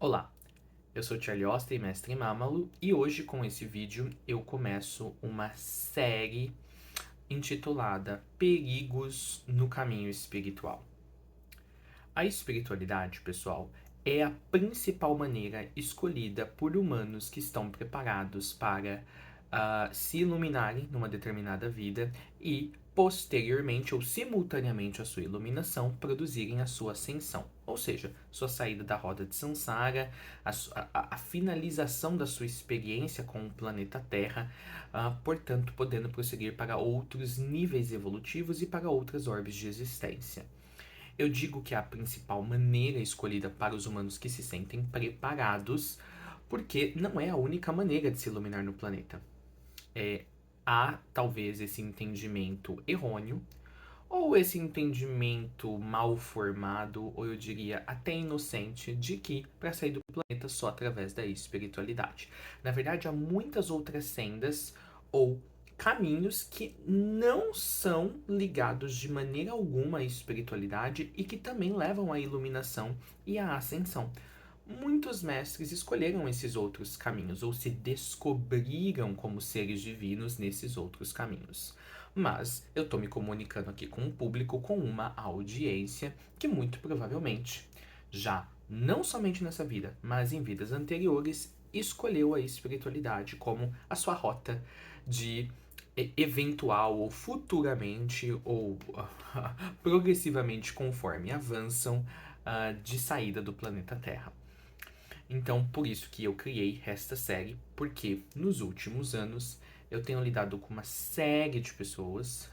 Olá, eu sou Charlie Oster, mestre em Mámalo, e hoje com esse vídeo eu começo uma série intitulada Perigos no Caminho Espiritual. A espiritualidade, pessoal, é a principal maneira escolhida por humanos que estão preparados para se iluminarem numa determinada vida e, posteriormente ou simultaneamente à sua iluminação, produzirem a sua ascensão, ou seja, sua saída da roda de Sansara, a finalização da sua experiência com o planeta Terra, portanto, podendo prosseguir para outros níveis evolutivos e para outras orbes de existência. Eu digo que é a principal maneira escolhida para os humanos que se sentem preparados, porque não é a única maneira de se iluminar no planeta. Há talvez esse entendimento errôneo, ou esse entendimento mal formado, ou eu diria até inocente, de que para sair do planeta só através da espiritualidade. Na verdade, há muitas outras sendas ou caminhos que não são ligados de maneira alguma à espiritualidade e que também levam à iluminação e à ascensão. Muitos mestres escolheram esses outros caminhos ou se descobriram como seres divinos nesses outros caminhos. Mas eu estou me comunicando aqui com um público, com uma audiência que muito provavelmente já, não somente nessa vida, mas em vidas anteriores, escolheu a espiritualidade como a sua rota de eventual ou futuramente ou progressivamente conforme avançam de saída do planeta Terra. Então, por isso que eu criei esta série, porque nos últimos anos eu tenho lidado com uma série de pessoas,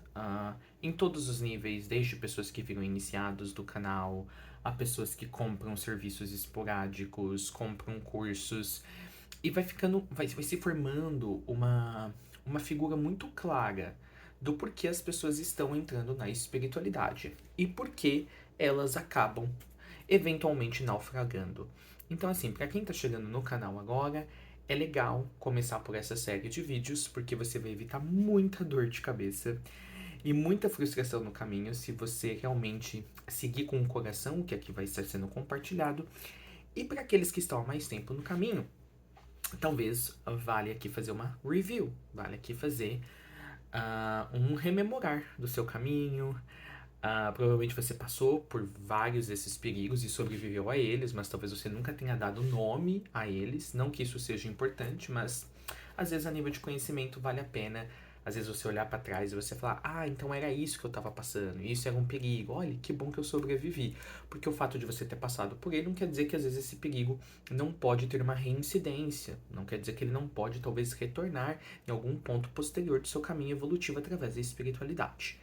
em todos os níveis, desde pessoas que viram iniciados do canal, a pessoas que compram serviços esporádicos, compram cursos, e vai se formando uma figura muito clara do porquê as pessoas estão entrando na espiritualidade e por que elas acabam eventualmente naufragando. Então, assim, para quem tá chegando no canal agora, é legal começar por essa série de vídeos, porque você vai evitar muita dor de cabeça e muita frustração no caminho se você realmente seguir com o coração o que aqui vai estar sendo compartilhado. E para aqueles que estão há mais tempo no caminho, talvez vale aqui fazer uma review, vale aqui fazer um rememorar do seu caminho. Provavelmente você passou por vários desses perigos e sobreviveu a eles, mas talvez você nunca tenha dado nome a eles. Não que isso seja importante, mas às vezes a nível de conhecimento vale a pena. Às vezes você olhar para trás e você falar, então era isso que eu tava passando, isso era um perigo, olha, que bom que eu sobrevivi. Porque o fato de você ter passado por ele não quer dizer que às vezes esse perigo não pode ter uma reincidência, não quer dizer que ele não pode talvez retornar em algum ponto posterior do seu caminho evolutivo através da espiritualidade.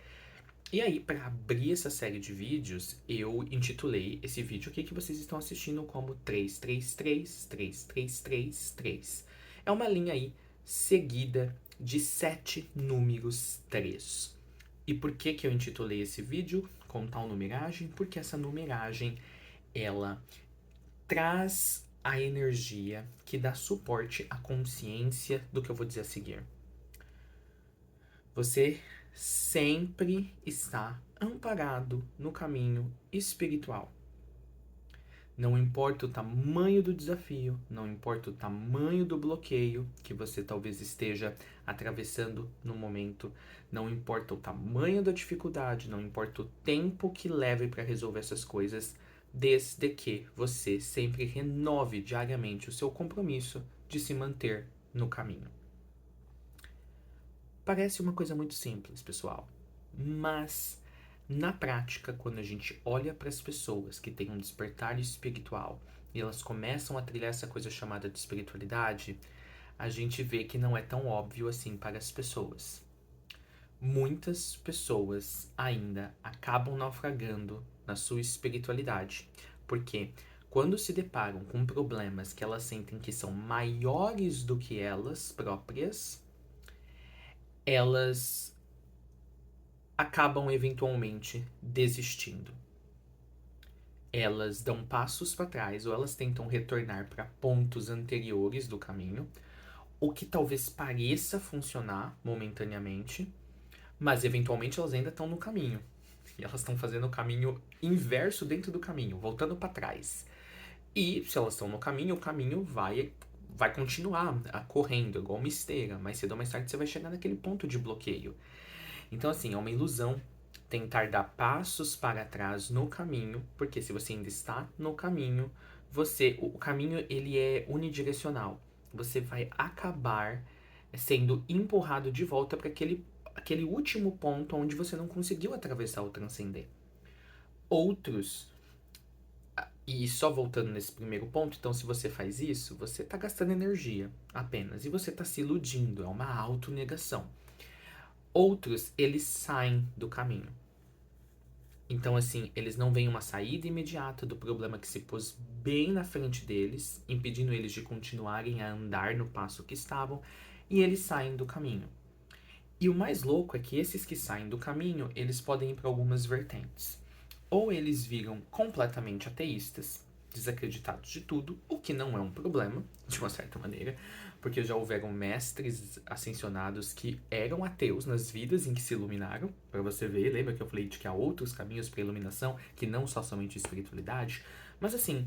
E aí, para abrir essa série de vídeos, eu intitulei esse vídeo aqui que vocês estão assistindo como 333, 3333. É uma linha aí seguida de 7 números 3. E por que que eu intitulei esse vídeo com tal numeragem? Porque essa numeragem, ela traz a energia que dá suporte à consciência do que eu vou dizer a seguir. Você sempre está amparado no caminho espiritual. Não importa o tamanho do desafio, não importa o tamanho do bloqueio que você talvez esteja atravessando no momento, não importa o tamanho da dificuldade, não importa o tempo que leve para resolver essas coisas, desde que você sempre renove diariamente o seu compromisso de se manter no caminho. Parece uma coisa muito simples, pessoal, mas na prática, quando a gente olha para as pessoas que têm um despertar espiritual e elas começam a trilhar essa coisa chamada de espiritualidade, a gente vê que não é tão óbvio assim para as pessoas. Muitas pessoas ainda acabam naufragando na sua espiritualidade, porque quando se deparam com problemas que elas sentem que são maiores do que elas próprias, elas acabam eventualmente desistindo. Elas dão passos para trás ou elas tentam retornar para pontos anteriores do caminho, o que talvez pareça funcionar momentaneamente, mas eventualmente elas ainda estão no caminho. E elas estão fazendo o caminho inverso dentro do caminho, voltando para trás. E se elas estão no caminho, o caminho vai continuar correndo, igual uma esteira. Mais cedo ou mais tarde você vai chegar naquele ponto de bloqueio. Então, assim, é uma ilusão tentar dar passos para trás no caminho, porque se você ainda está no caminho, o caminho ele é unidirecional. Você vai acabar sendo empurrado de volta para aquele último ponto onde você não conseguiu atravessar ou transcender. Outros, e só voltando nesse primeiro ponto, então se você faz isso, você está gastando energia apenas e você está se iludindo, é uma autonegação. Outros, eles saem do caminho. Então, assim, eles não veem uma saída imediata do problema que se pôs bem na frente deles, impedindo eles de continuarem a andar no passo que estavam, e eles saem do caminho. E o mais louco é que esses que saem do caminho, eles podem ir para algumas vertentes. Ou eles viram completamente ateístas, desacreditados de tudo, o que não é um problema, de uma certa maneira, porque já houveram mestres ascensionados que eram ateus nas vidas em que se iluminaram, para você ver, lembra que eu falei de que há outros caminhos para iluminação, que não só somente espiritualidade, mas assim,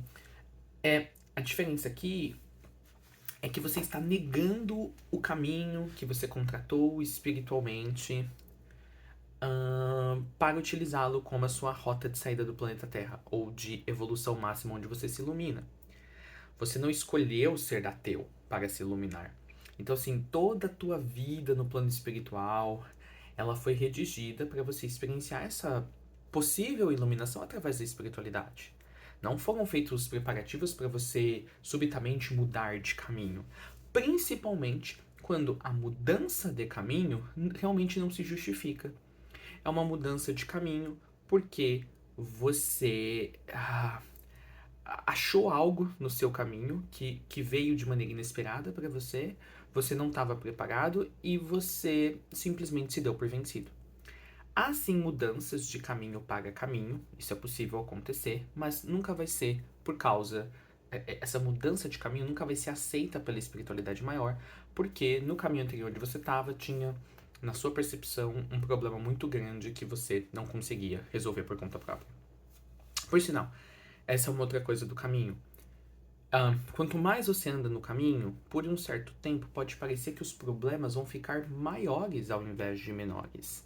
a diferença aqui é que você está negando o caminho que você contratou espiritualmente para utilizá-lo como a sua rota de saída do planeta Terra, ou de evolução máxima onde você se ilumina. Você não escolheu ser ateu para se iluminar. Então, assim, toda a tua vida no plano espiritual, ela foi redigida para você experienciar essa possível iluminação através da espiritualidade. Não foram feitos os preparativos para você subitamente mudar de caminho. Principalmente quando a mudança de caminho realmente não se justifica. É uma mudança de caminho porque você achou algo no seu caminho que veio de maneira inesperada para você, você não estava preparado e você simplesmente se deu por vencido. Há sim mudanças de caminho para caminho, isso é possível acontecer, mas nunca vai ser por causa. Essa mudança de caminho nunca vai ser aceita pela espiritualidade maior, porque no caminho anterior onde você estava tinha, na sua percepção, um problema muito grande que você não conseguia resolver por conta própria. Por sinal, essa é uma outra coisa do caminho. Quanto mais você anda no caminho, por um certo tempo pode parecer que os problemas vão ficar maiores ao invés de menores.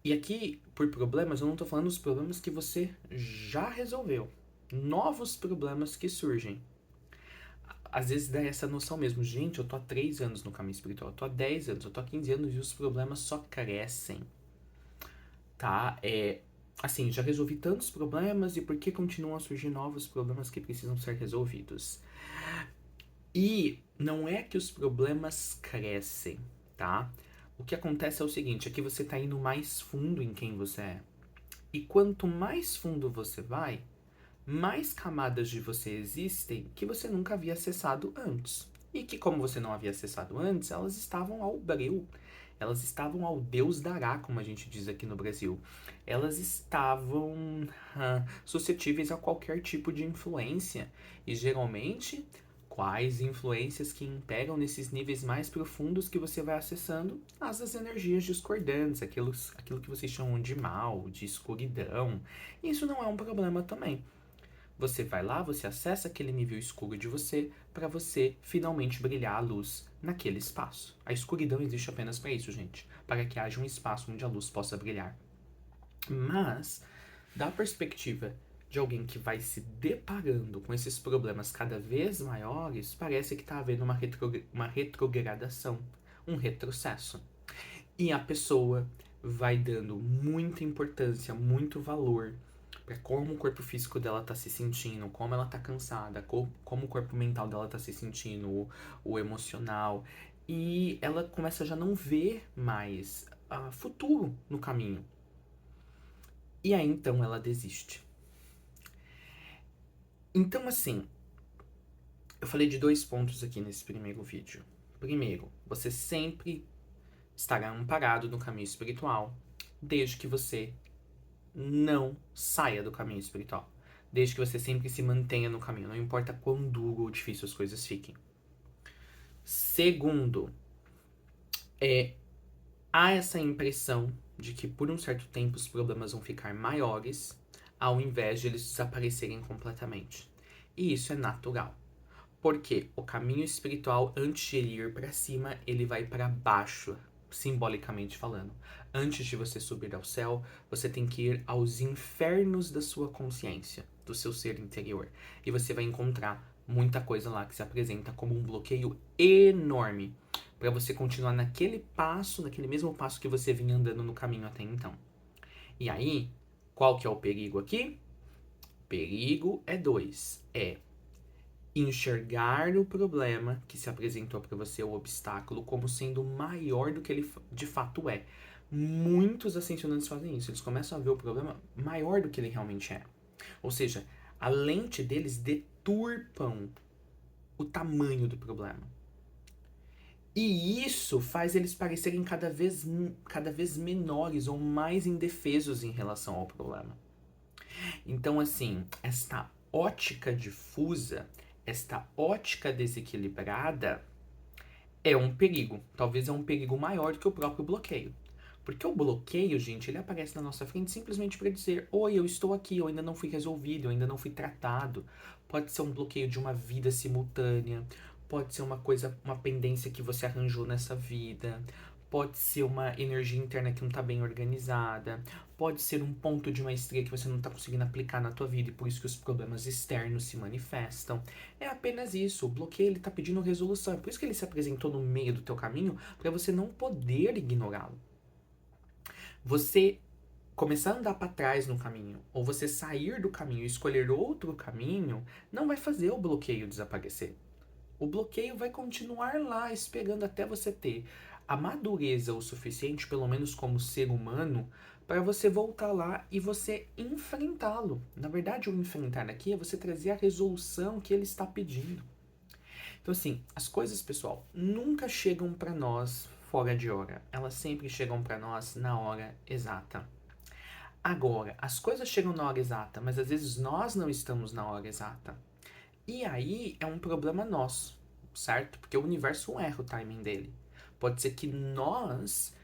E aqui, por problemas, eu não tô falando dos problemas que você já resolveu. Novos problemas que surgem. Às vezes dá essa noção mesmo. Gente, eu tô há 3 anos no caminho espiritual, eu tô há 10 anos, eu tô há 15 anos e os problemas só crescem. Tá? Assim, já resolvi tantos problemas e por que continuam a surgir novos problemas que precisam ser resolvidos? E não é que os problemas crescem, tá? O que acontece é o seguinte, é que você tá indo mais fundo em quem você é. E quanto mais fundo você vai, mais camadas de você existem que você nunca havia acessado antes. E que, como você não havia acessado antes, elas estavam ao breu. Elas estavam ao Deus dará, como a gente diz aqui no Brasil. Elas estavam suscetíveis a qualquer tipo de influência. E geralmente, quais influências que imperam nesses níveis mais profundos que você vai acessando? As energias discordantes, aquilo que vocês chamam de mal, de escuridão. Isso não é um problema também. Você vai lá, você acessa aquele nível escuro de você para você finalmente brilhar a luz naquele espaço. A escuridão existe apenas para isso, gente, para que haja um espaço onde a luz possa brilhar. Mas, da perspectiva de alguém que vai se deparando com esses problemas cada vez maiores, parece que está havendo uma retrogradação, um retrocesso. E a pessoa vai dando muita importância, muito valor para como o corpo físico dela tá se sentindo, como ela tá cansada, como o corpo mental dela tá se sentindo, o emocional. E ela começa a já não ver mais futuro no caminho. E aí então ela desiste. Então, assim, eu falei de 2 pontos aqui nesse primeiro vídeo. Primeiro, você sempre estará amparado no caminho espiritual, desde que você não saia do caminho espiritual. Desde que você sempre se mantenha no caminho, não importa quão duro ou difícil as coisas fiquem. Segundo, há essa impressão de que por um certo tempo os problemas vão ficar maiores, ao invés de eles desaparecerem completamente. E isso é natural. Porque o caminho espiritual, antes de ele ir para cima, ele vai para baixo, simbolicamente falando. Antes de você subir ao céu, você tem que ir aos infernos da sua consciência, do seu ser interior. E você vai encontrar muita coisa lá que se apresenta como um bloqueio enorme para você continuar naquele passo, naquele mesmo passo que você vinha andando no caminho até então. E aí, qual que é o perigo aqui? Perigo é dois. É enxergar o problema que se apresentou para você, o obstáculo, como sendo maior do que ele de fato é. Muitos ascensionantes fazem isso, eles começam a ver o problema maior do que ele realmente é. Ou seja, a lente deles deturpam o tamanho do problema. E isso faz eles parecerem cada vez menores ou mais indefesos em relação ao problema. Então, assim, esta ótica difusa, esta ótica desequilibrada é um perigo. Talvez é um perigo maior do que o próprio bloqueio. Porque o bloqueio, gente, ele aparece na nossa frente simplesmente para dizer: oi, eu estou aqui, eu ainda não fui resolvido, eu ainda não fui tratado. Pode ser um bloqueio de uma vida simultânea, pode ser uma coisa, uma pendência que você arranjou nessa vida, pode ser uma energia interna que não está bem organizada, pode ser um ponto de maestria que você não está conseguindo aplicar na tua vida e por isso que os problemas externos se manifestam. É apenas isso, o bloqueio ele está pedindo resolução, é por isso que ele se apresentou no meio do teu caminho, para você não poder ignorá-lo. Você começar a andar para trás no caminho, ou você sair do caminho e escolher outro caminho, não vai fazer o bloqueio desaparecer. O bloqueio vai continuar lá, esperando até você ter a madureza o suficiente, pelo menos como ser humano, para você voltar lá e você enfrentá-lo. Na verdade, o enfrentar aqui é você trazer a resolução que ele está pedindo. Então, assim, as coisas, pessoal, nunca chegam para nós fora de hora. Elas sempre chegam para nós na hora exata. Agora, as coisas chegam na hora exata, mas às vezes nós não estamos na hora exata. E aí é um problema nosso, certo? Porque o universo erra o timing dele. Pode ser que nós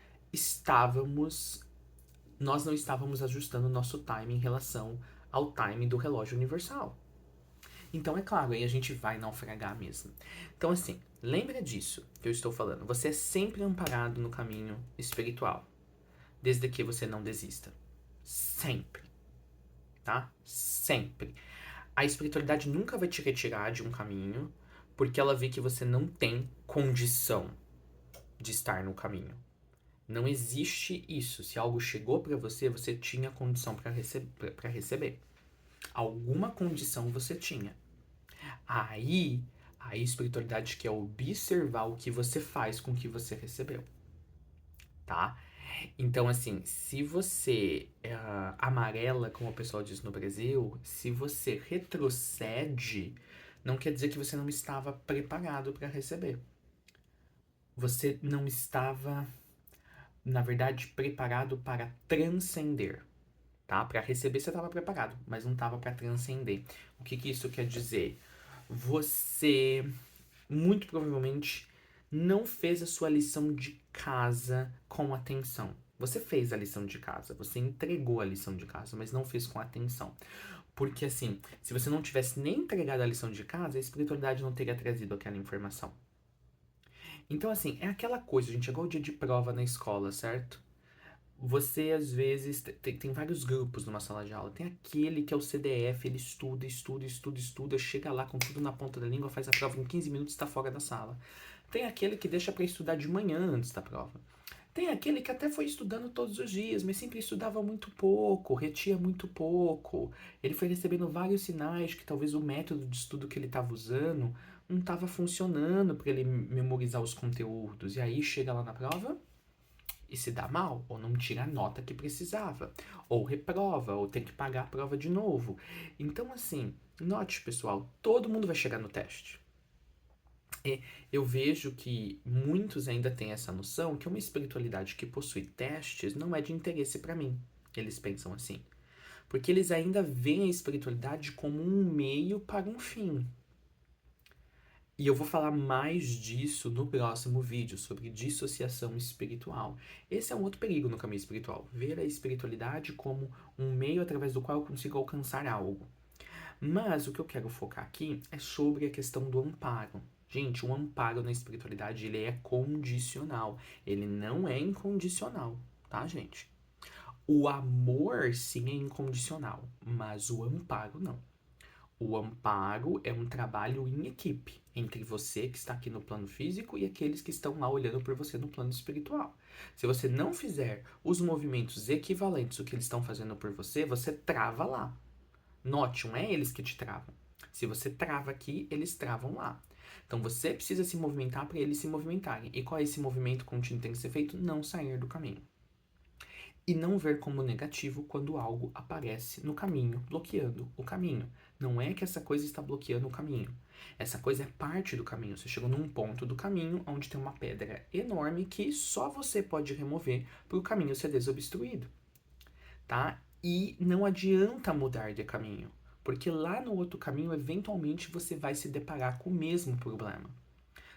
não estávamos ajustando o nosso timing em relação ao timing do relógio universal. Então, é claro, aí a gente vai naufragar mesmo. Então, assim, lembra disso que eu estou falando. Você é sempre amparado no caminho espiritual, desde que você não desista. Sempre, tá? Sempre. A espiritualidade nunca vai te retirar de um caminho, porque ela vê que você não tem condição de estar no caminho. Não existe isso. Se algo chegou para você, você tinha condição para receber. Alguma condição você tinha. Aí, a espiritualidade quer observar o que você faz com o que você recebeu, tá? Então, assim, se você amarela, como o pessoal diz no Brasil, se você retrocede, não quer dizer que você não estava preparado para receber. Você não estava, na verdade, preparado para transcender, tá? Para receber você estava preparado, mas não estava para transcender. O que isso quer dizer? Você muito provavelmente não fez a sua lição de casa com atenção. Você fez a lição de casa, você entregou a lição de casa, mas não fez com atenção. Porque assim, se você não tivesse nem entregado a lição de casa, a espiritualidade não teria trazido aquela informação. Então assim, é aquela coisa, a gente chegou o dia de prova na escola, certo? Você, às vezes, tem vários grupos numa sala de aula. Tem aquele que é o CDF, ele estuda, chega lá com tudo na ponta da língua, faz a prova em 15 minutos e está fora da sala. Tem aquele que deixa para estudar de manhã antes da prova. Tem aquele que até foi estudando todos os dias, mas sempre estudava muito pouco, retia muito pouco. Ele foi recebendo vários sinais de que talvez o método de estudo que ele estava usando não estava funcionando para ele memorizar os conteúdos. E aí chega lá na prova e se dá mal, ou não tira a nota que precisava, ou reprova, ou tem que pagar a prova de novo. Então, assim, note, pessoal, todo mundo vai chegar no teste. E eu vejo que muitos ainda têm essa noção que uma espiritualidade que possui testes não é de interesse para mim. Eles pensam assim. Porque eles ainda veem a espiritualidade como um meio para um fim. E eu vou falar mais disso no próximo vídeo, sobre dissociação espiritual. Esse é um outro perigo no caminho espiritual, ver a espiritualidade como um meio através do qual eu consigo alcançar algo. Mas o que eu quero focar aqui é sobre a questão do amparo. Gente, o amparo na espiritualidade, ele é condicional. Ele não é incondicional, tá, gente? O amor, sim, é incondicional, mas o amparo não. O amparo é um trabalho em equipe entre você que está aqui no plano físico e aqueles que estão lá olhando por você no plano espiritual. Se você não fizer os movimentos equivalentes ao que eles estão fazendo por você, você trava lá. Note, não é eles que te travam. Se você trava aqui, eles travam lá. Então você precisa se movimentar para eles se movimentarem. E qual é esse movimento contínuo que tem que ser feito? Não sair do caminho. E não ver como negativo quando algo aparece no caminho, bloqueando o caminho. Não é que essa coisa está bloqueando o caminho. Essa coisa é parte do caminho. Você chegou num ponto do caminho onde tem uma pedra enorme que só você pode remover para o caminho ser desobstruído, tá? E não adianta mudar de caminho, porque lá no outro caminho, eventualmente, você vai se deparar com o mesmo problema.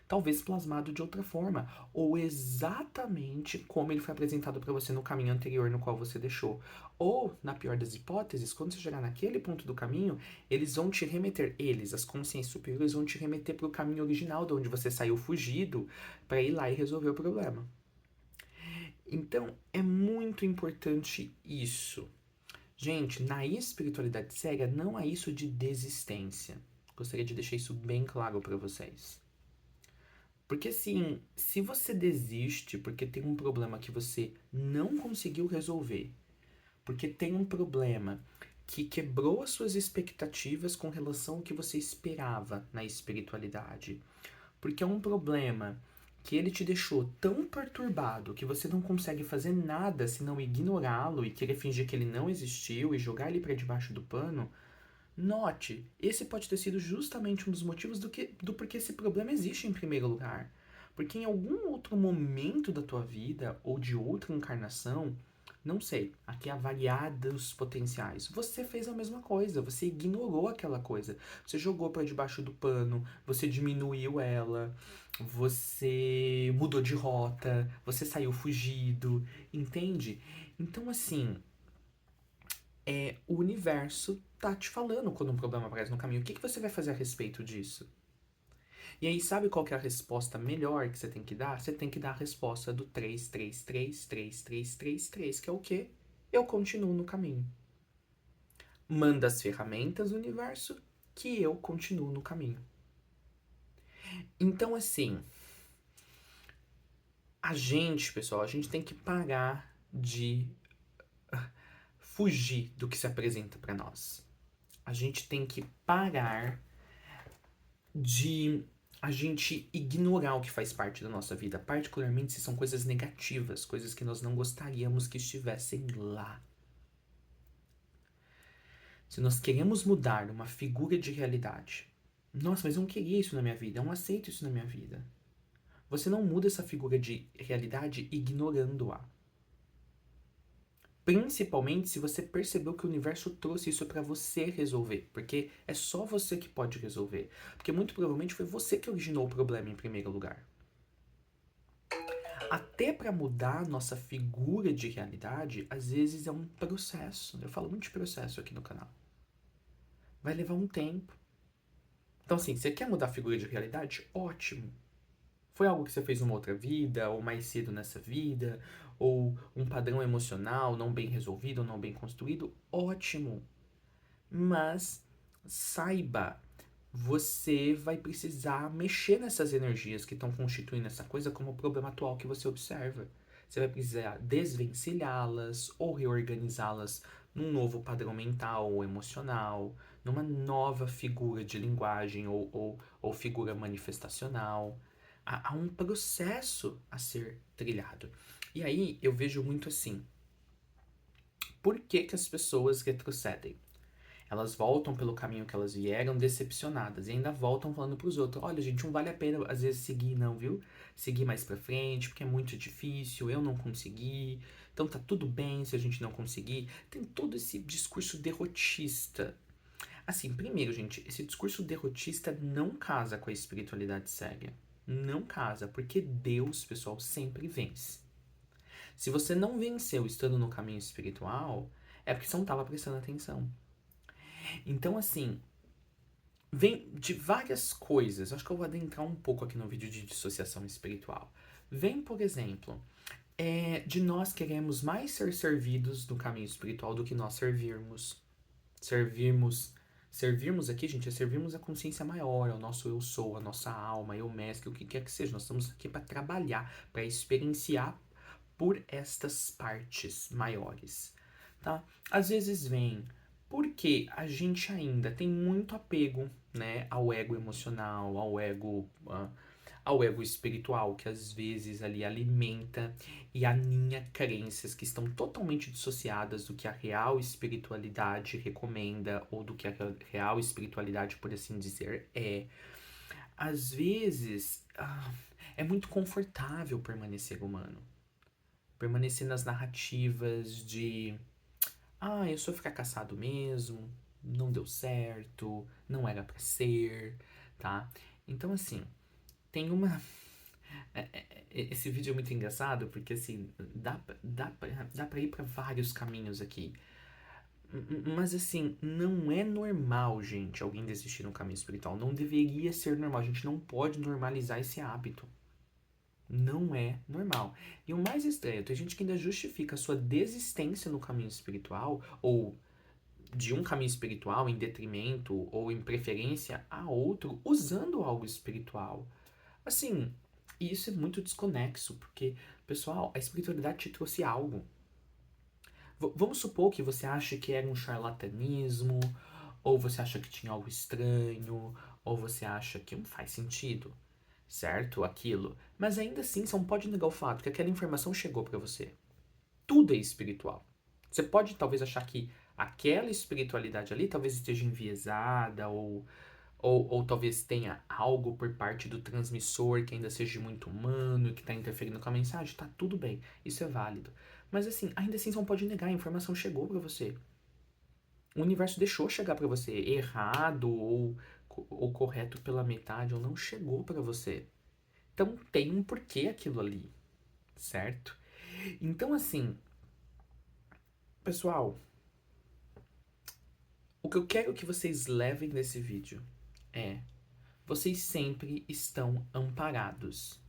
Talvez plasmado de outra forma, ou exatamente como ele foi apresentado para você no caminho anterior no qual você deixou. Ou, na pior das hipóteses, quando você chegar naquele ponto do caminho, eles vão te remeter, as consciências superiores, vão te remeter para o caminho original, de onde você saiu fugido, para ir lá e resolver o problema. Então, é muito importante isso. Gente, na espiritualidade cega não há isso de desistência. Gostaria de deixar isso bem claro para vocês. Porque assim, se você desiste porque tem um problema que você não conseguiu resolver, porque tem um problema que quebrou as suas expectativas com relação ao que você esperava na espiritualidade, porque é um problema que ele te deixou tão perturbado que você não consegue fazer nada senão ignorá-lo e querer fingir que ele não existiu e jogar ele para debaixo do pano. Note, esse pode ter sido justamente um dos motivos do porquê esse problema existe em primeiro lugar. Porque em algum outro momento da tua vida ou de outra encarnação, não sei, aqui há variados potenciais. Você fez a mesma coisa, você ignorou aquela coisa, você jogou para debaixo do pano, você diminuiu ela, você mudou de rota, você saiu fugido, entende? Então assim, o universo tá te falando quando um problema aparece no caminho. O que você vai fazer a respeito disso? E aí, sabe qual que é a resposta melhor que você tem que dar? Você tem que dar a resposta do 3333333, que é o quê? Eu continuo no caminho. Manda as ferramentas do universo que eu continuo no caminho. Então, assim, pessoal, a gente tem que parar de fugir do que se apresenta para nós. A gente tem que parar de a gente ignorar o que faz parte da nossa vida, particularmente se são coisas negativas, coisas que nós não gostaríamos que estivessem lá. Se nós queremos mudar uma figura de realidade, nossa, mas eu não queria isso na minha vida, eu não aceito isso na minha vida. Você não muda essa figura de realidade ignorando-a. Principalmente se você percebeu que o universo trouxe isso para você resolver, porque é só você que pode resolver, porque muito provavelmente foi você que originou o problema em primeiro lugar. Até para mudar a nossa figura de realidade, às vezes é um processo. Eu falo muito de processo aqui no canal. Vai levar um tempo. Então, assim, você quer mudar a figura de realidade? Ótimo. Foi algo que você fez numa outra vida, ou mais cedo nessa vida, ou um padrão emocional não bem resolvido, ou não bem construído? Ótimo. Mas saiba, você vai precisar mexer nessas energias que estão constituindo essa coisa como o problema atual que você observa. Você vai precisar desvencilhá-las ou reorganizá-las num novo padrão mental ou emocional, numa nova figura de linguagem ou figura manifestacional. Há um processo a ser trilhado. E aí eu vejo muito assim: por que as pessoas retrocedem? Elas voltam pelo caminho que elas vieram decepcionadas e ainda voltam falando pros outros: olha, gente, não vale a pena às vezes seguir, não, viu? Seguir mais pra frente, porque é muito difícil, eu não consegui. Então tá tudo bem se a gente não conseguir. Tem todo esse discurso derrotista. Assim, primeiro, gente, esse discurso derrotista não casa com a espiritualidade séria. Não casa, porque Deus, pessoal, sempre vence. Se você não venceu estando no caminho espiritual, é porque você não estava prestando atenção. Então, assim, vem de várias coisas. Acho que eu vou adentrar um pouco aqui no vídeo de dissociação espiritual. Vem, por exemplo, de nós queremos mais ser servidos no caminho espiritual do que nós servirmos. Servirmos aqui, gente, é servirmos a consciência maior, ao nosso eu sou, a nossa alma, eu mestre, o que quer que seja. Nós estamos aqui para trabalhar, para experienciar por estas partes maiores, tá? Às vezes vem porque a gente ainda tem muito apego, né, ao ego emocional, ao ego espiritual, que às vezes ali alimenta e aninha crenças que estão totalmente dissociadas do que a real espiritualidade recomenda ou do que a real espiritualidade, por assim dizer, é. Às vezes, é muito confortável permanecer humano. Permanecer nas narrativas de eu sou ficar caçado mesmo, não deu certo, não era pra ser, tá? Então, assim, tem uma. Esse vídeo é muito engraçado porque, assim, dá pra ir pra vários caminhos aqui. Mas, assim, não é normal, gente, alguém desistir no caminho espiritual. Não deveria ser normal. A gente não pode normalizar esse hábito. Não é normal. E o mais estranho, tem gente que ainda justifica a sua desistência no caminho espiritual, ou de um caminho espiritual em detrimento ou em preferência a outro, usando algo espiritual. Assim, isso é muito desconexo, porque, pessoal, a espiritualidade te trouxe algo. Vamos supor que você acha que era um charlatanismo, ou você acha que tinha algo estranho, ou você acha que não faz sentido, certo? Aquilo. Mas ainda assim, você não pode negar o fato que aquela informação chegou para você. Tudo é espiritual. Você pode talvez achar que aquela espiritualidade ali talvez esteja enviesada ou talvez tenha algo por parte do transmissor que ainda seja muito humano e que está interferindo com a mensagem. Tá tudo bem, isso é válido. Mas assim, ainda assim você não pode negar, a informação chegou para você. O universo deixou chegar para você, errado ou correto pela metade, ou não chegou para você. Então tem um porquê aquilo ali, certo? Então assim, pessoal, o que eu quero que vocês levem desse vídeo é: vocês sempre estão amparados,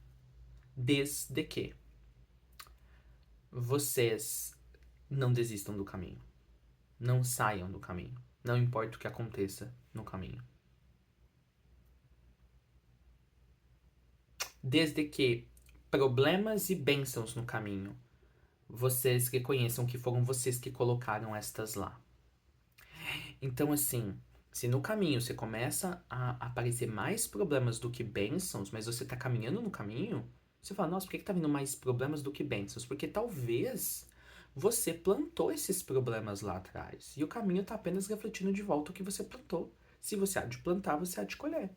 desde que vocês não desistam do caminho, não saiam do caminho, não importa o que aconteça no caminho. Desde que problemas e bênçãos no caminho, vocês reconheçam que foram vocês que colocaram estas lá. Então, assim, se no caminho você começa a aparecer mais problemas do que bênçãos, mas você tá caminhando no caminho, você fala, nossa, por que tá vindo mais problemas do que bênçãos? Porque talvez você plantou esses problemas lá atrás. E o caminho tá apenas refletindo de volta o que você plantou. Se você há de plantar, você há de colher.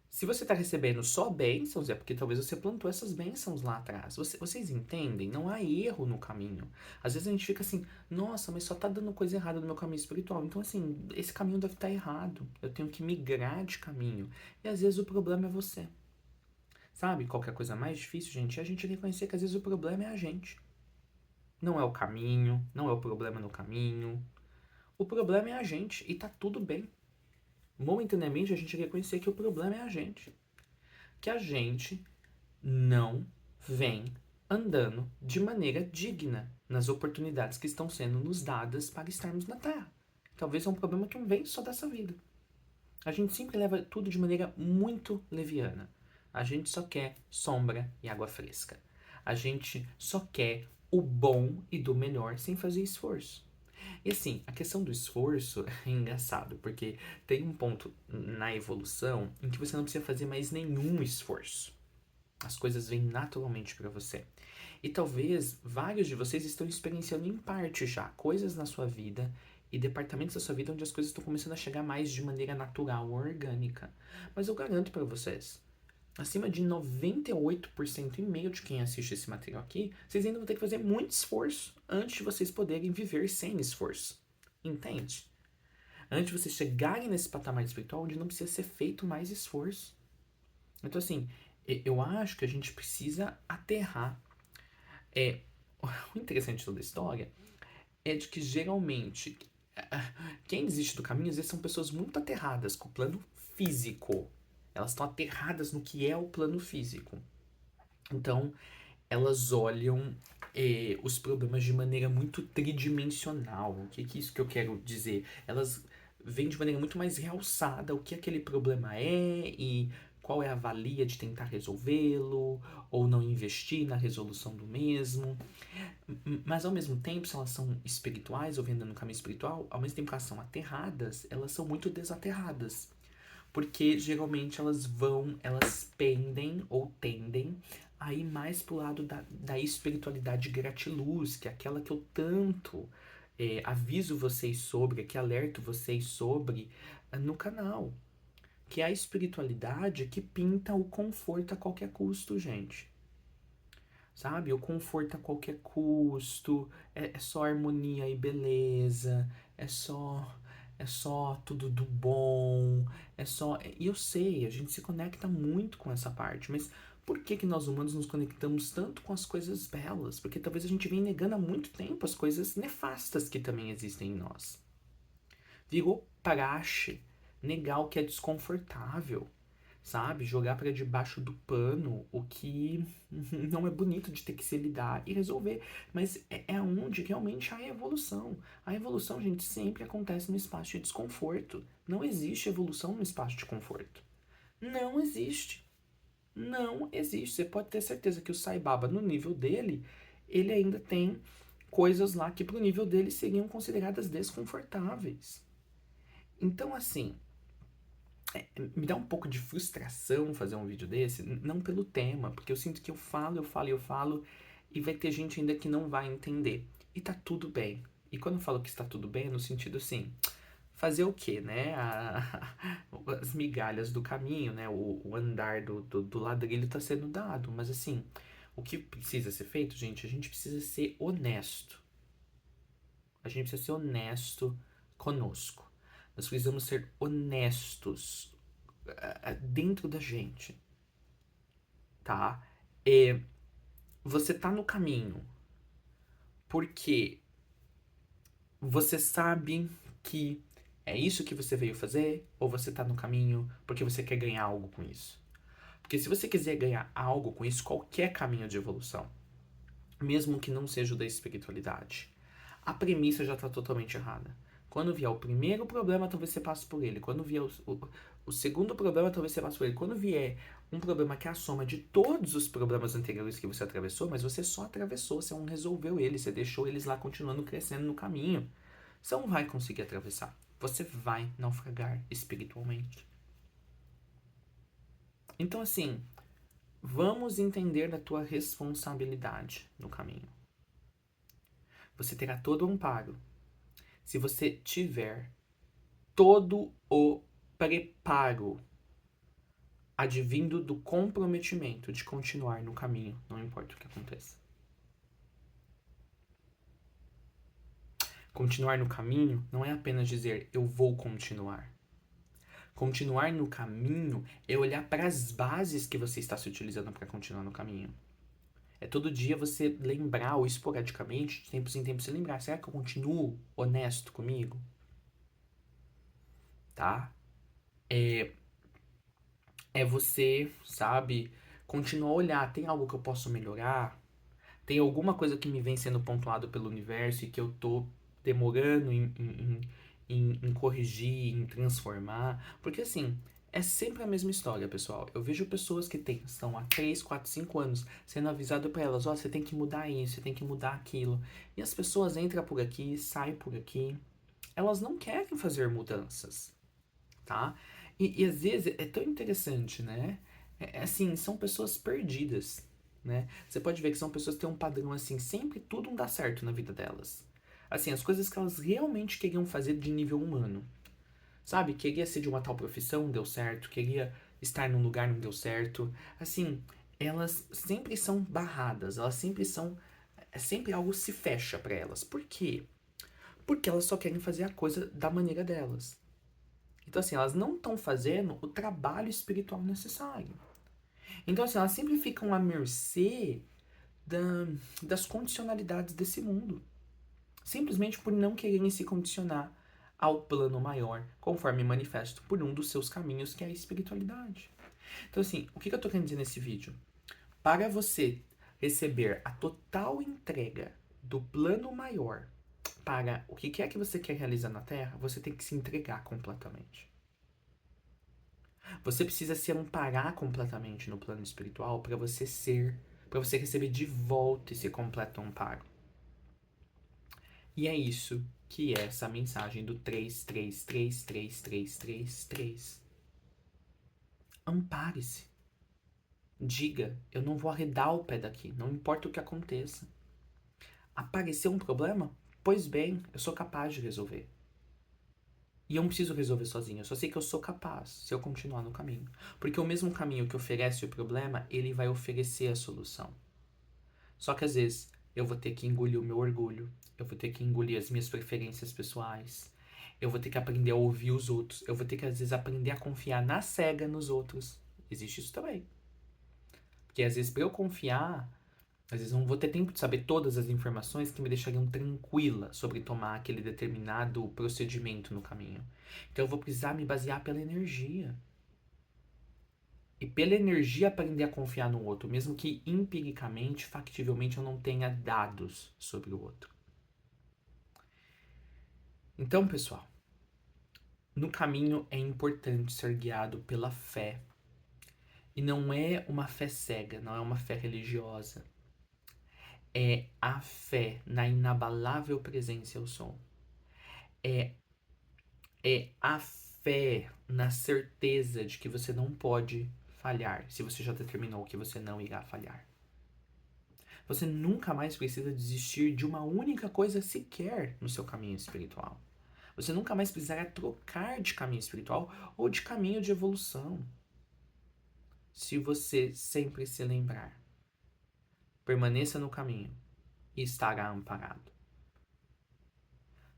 Se você está recebendo só bênçãos, é porque talvez você plantou essas bênçãos lá atrás. Vocês entendem? Não há erro no caminho. Às vezes a gente fica assim, nossa, mas só tá dando coisa errada no meu caminho espiritual. Então, assim, esse caminho deve estar errado. Eu tenho que migrar de caminho. E às vezes o problema é você. Sabe qual que é a coisa mais difícil, gente? É a gente reconhecer que às vezes o problema é a gente. Não é o caminho, não é o problema no caminho. O problema é a gente e tá tudo bem. Momentaneamente a gente reconhecer que o problema é a gente. Que a gente não vem andando de maneira digna nas oportunidades que estão sendo nos dadas para estarmos na Terra. Talvez é um problema que não vem só dessa vida. A gente sempre leva tudo de maneira muito leviana. A gente só quer sombra e água fresca. A gente só quer o bom e do melhor sem fazer esforço. E assim, a questão do esforço é engraçado, porque tem um ponto na evolução em que você não precisa fazer mais nenhum esforço. As coisas vêm naturalmente para você. E talvez vários de vocês estão experienciando em parte já coisas na sua vida e departamentos da sua vida onde as coisas estão começando a chegar mais de maneira natural, orgânica. Mas eu garanto para vocês, acima de 98% e meio de quem assiste esse material aqui, vocês ainda vão ter que fazer muito esforço antes de vocês poderem viver sem esforço. Entende? Antes de vocês chegarem nesse patamar espiritual onde não precisa ser feito mais esforço. Então, assim, eu acho que a gente precisa aterrar. O interessante de toda a história é de que geralmente Quem desiste do caminho, às vezes, são pessoas muito aterradas com o plano físico. Elas estão aterradas no que é o plano físico. Então, elas olham os problemas de maneira muito tridimensional. O que é isso que eu quero dizer? Elas veem de maneira muito mais realçada o que aquele problema é e qual é a valia de tentar resolvê-lo ou não investir na resolução do mesmo. Mas ao mesmo tempo, se elas são espirituais ou vêm no caminho espiritual, ao mesmo tempo que elas são aterradas, elas são muito desaterradas. Porque geralmente elas pendem ou tendem a ir mais pro lado da espiritualidade gratiluz, que é aquela que eu tanto aviso vocês sobre, que alerto vocês sobre no canal. Que é a espiritualidade que pinta o conforto a qualquer custo, gente. Sabe? O conforto a qualquer custo, é só harmonia e beleza, é só tudo do bom, é só. E eu sei, a gente se conecta muito com essa parte, mas por que que nós humanos nos conectamos tanto com as coisas belas? Porque talvez a gente venha negando há muito tempo as coisas nefastas que também existem em nós. Virou praxe negar o que é desconfortável, sabe? Jogar para debaixo do pano o que não é bonito de ter que se lidar e resolver. Mas é onde realmente há evolução. A evolução, gente, sempre acontece no espaço de desconforto. Não existe evolução no espaço de conforto. Não existe. Não existe. Você pode ter certeza que o Sai Baba, no nível dele, ele ainda tem coisas lá que pro nível dele seriam consideradas desconfortáveis. Então, assim, me dá um pouco de frustração fazer um vídeo desse, não pelo tema, porque eu sinto que eu falo, e vai ter gente ainda que não vai entender. E tá tudo bem. E quando eu falo que está tudo bem, é no sentido assim, fazer o quê, né? As migalhas do caminho, né? O andar do ladrilho tá sendo dado. Mas assim, o que precisa ser feito, gente? A gente precisa ser honesto. A gente precisa ser honesto conosco. Nós precisamos ser honestos dentro da gente, tá? Você tá no caminho porque você sabe que é isso que você veio fazer, ou você tá no caminho porque você quer ganhar algo com isso? Porque se você quiser ganhar algo com isso, qualquer caminho de evolução, mesmo que não seja o da espiritualidade, a premissa já está totalmente errada. Quando vier o primeiro problema, talvez você passe por ele. Quando vier o segundo problema, talvez você passe por ele. Quando vier um problema que é a soma de todos os problemas anteriores que você atravessou, mas você só atravessou, você não resolveu eles, você deixou eles lá continuando crescendo no caminho. Você não vai conseguir atravessar. Você vai naufragar espiritualmente. Então, assim, vamos entender da tua responsabilidade no caminho. Você terá todo o amparo se você tiver todo o preparo advindo do comprometimento de continuar no caminho, não importa o que aconteça. Continuar no caminho não é apenas dizer eu vou continuar. Continuar no caminho é olhar para as bases que você está se utilizando para continuar no caminho. É todo dia você lembrar, ou esporadicamente, de tempos em tempos, você lembrar, será que eu continuo honesto comigo? Tá? É você, sabe, continuar a olhar, tem algo que eu posso melhorar? Tem alguma coisa que me vem sendo pontuado pelo universo e que eu tô demorando em corrigir, em transformar? Porque assim, é sempre a mesma história, pessoal. Eu vejo pessoas que estão há 3, 4, 5 anos sendo avisado para elas, ó, você tem que mudar isso, você tem que mudar aquilo. E as pessoas entram por aqui, saem por aqui. Elas não querem fazer mudanças, tá? E às vezes é tão interessante, né? Assim, são pessoas perdidas, né? Você pode ver que são pessoas que têm um padrão assim, sempre tudo não dá certo na vida delas. Assim, as coisas que elas realmente queriam fazer de nível humano. Sabe? Queria ser de uma tal profissão, não deu certo. Queria estar num lugar, não deu certo. Assim, elas sempre são barradas, elas sempre são. Sempre algo se fecha pra elas. Por quê? Porque elas só querem fazer a coisa da maneira delas. Então, assim, elas não estão fazendo o trabalho espiritual necessário. Então, assim, elas sempre ficam à mercê da, das condicionalidades desse mundo. Simplesmente por não quererem se condicionar ao plano maior, conforme manifesto por um dos seus caminhos, que é a espiritualidade. Então, assim, o que eu tô querendo dizer nesse vídeo? Para você receber a total entrega do plano maior para o que é que você quer realizar na Terra, você tem que se entregar completamente. Você precisa se amparar completamente no plano espiritual para você receber de volta esse completo amparo. E é isso que é essa mensagem do 33333333. Ampare-se. Diga, eu não vou arredar o pé daqui, não importa o que aconteça. Apareceu um problema? Pois bem, eu sou capaz de resolver. E eu não preciso resolver sozinho, eu só sei que eu sou capaz se eu continuar no caminho. Porque o mesmo caminho que oferece o problema, ele vai oferecer a solução. Só que às vezes eu vou ter que engolir o meu orgulho, eu vou ter que engolir as minhas preferências pessoais, eu vou ter que aprender a ouvir os outros, eu vou ter que às vezes aprender a confiar na cega nos outros. Existe isso também. Porque às vezes para eu confiar, às vezes eu não vou ter tempo de saber todas as informações que me deixariam tranquila sobre tomar aquele determinado procedimento no caminho. Então eu vou precisar me basear pela energia. E pela energia aprender a confiar no outro, mesmo que empiricamente, factivelmente eu não tenha dados sobre o outro. Então, pessoal, no caminho é importante ser guiado pela fé. E não é uma fé cega, não é uma fé religiosa. É a fé na inabalável presença eu sou. É, é a fé na certeza de que você não pode falhar, se você já determinou que você não irá falhar. Você nunca mais precisa desistir de uma única coisa sequer no seu caminho espiritual. Você nunca mais precisará trocar de caminho espiritual ou de caminho de evolução. Se você sempre se lembrar, permaneça no caminho e estará amparado.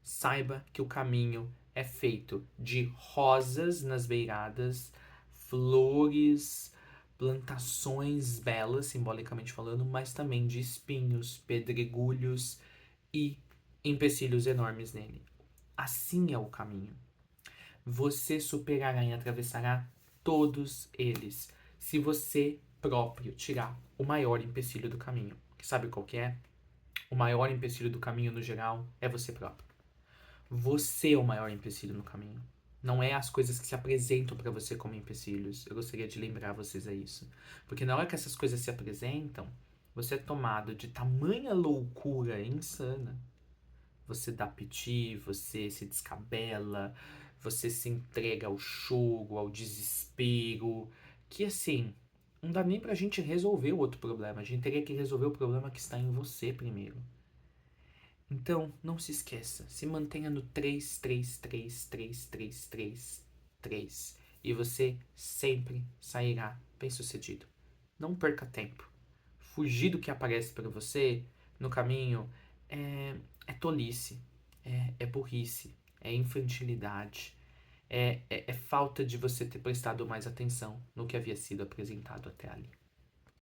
Saiba que o caminho é feito de rosas nas beiradas, flores, plantações belas, simbolicamente falando, mas também de espinhos, pedregulhos e empecilhos enormes nele. Assim é o caminho. Você superará e atravessará todos eles se você próprio tirar o maior empecilho do caminho. Que sabe qual que é? O maior empecilho do caminho no geral é você próprio. Você é o maior empecilho no caminho. Não é as coisas que se apresentam para você como empecilhos. Eu gostaria de lembrar vocês a isso. Porque na hora que essas coisas se apresentam, você é tomado de tamanha loucura insana. Você dá piti, você se descabela, você se entrega ao choro, ao desespero. Que assim, não dá nem pra gente resolver o outro problema. A gente teria que resolver o problema que está em você primeiro. Então, não se esqueça, se mantenha no 333333 e você sempre sairá bem-sucedido. Não perca tempo. Fugir do que aparece para você no caminho é tolice, é burrice, é infantilidade, é falta de você ter prestado mais atenção no que havia sido apresentado até ali.